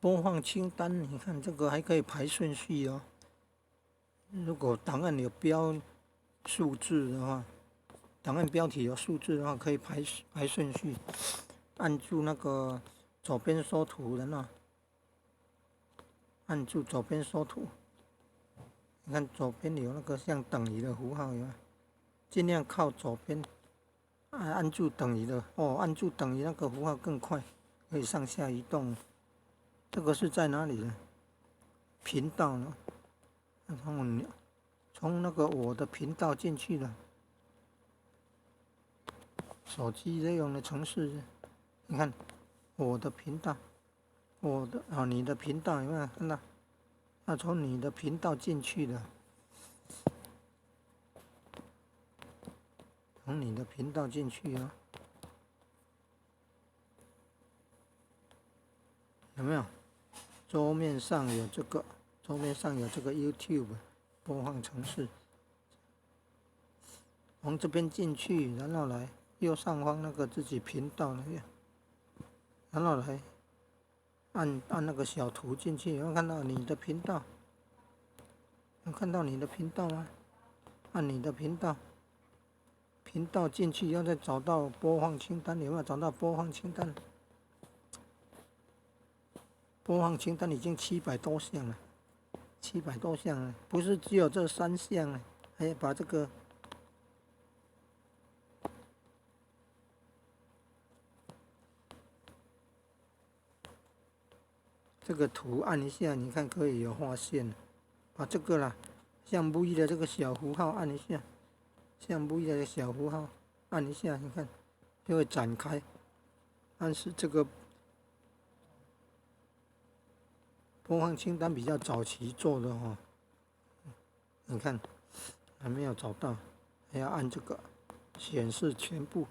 播放清单，你看这个还可以排顺序哦。如果档案有标数字的话，档案标题有数字的话，可以排顺序。按住那个左边缩图的那，按住左边缩图，你看左边有那个像等于的符号有没有？尽量靠左边，按住等于的哦，按住等于那个符号更快，可以上下移动。这个是在哪里呢？频道呢？从那个我的频道进去了。手机在用的程式，你看我的频道，你的频道有没有看到？那从你的频道进去的，从你的频道进去啊，有没有？桌面上有这个，桌面上有这个 YouTube 播放程式，从这边进去，然后来右上方那个自己频道那边，然后来按那个小图进去，有没有看到你的频道？有看到你的频道吗？按你的频道，频道进去要再找到播放清单，有没有找到播放清单？播放清单已经700多项了，700多项了，不是只有这3项了，还要把这个图按一下，你看可以有划线，把这个啦，像 V 的这个小符号按一下，像 V 的小符号按一下，你看就会展开。但是这个播放清单比较早期做的哦，你看还没有找到，还要按这个显示全部，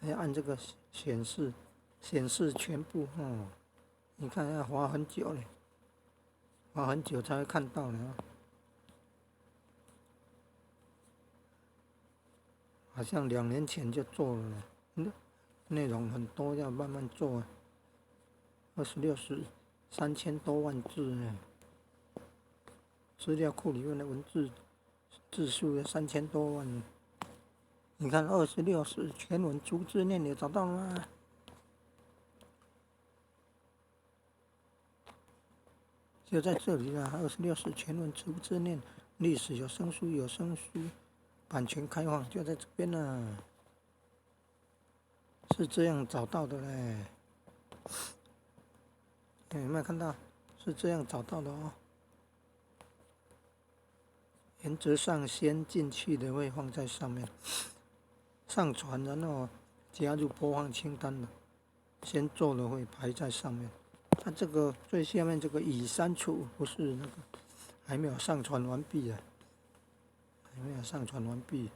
还要按这个显示全部哦。你看要花很久嘞，花很久才会看到呢。好像2年前就做了，内容很多，要慢慢做啊。26时3000多万字呢，资料库里面的文字字数有3000多万。你看26时全文逐字念，你找到了吗？就在这里啦，26时全文逐字念，历史有声书，版权开放就在这边啦，是这样找到的嘞。有没有看到？是这样找到的哦。原则上先进去的会放在上面，上传然后加入播放清单的，先做的会排在上面。它这个最下面这个已删除不是那个，还没有上传完毕啊，还没有上传完毕。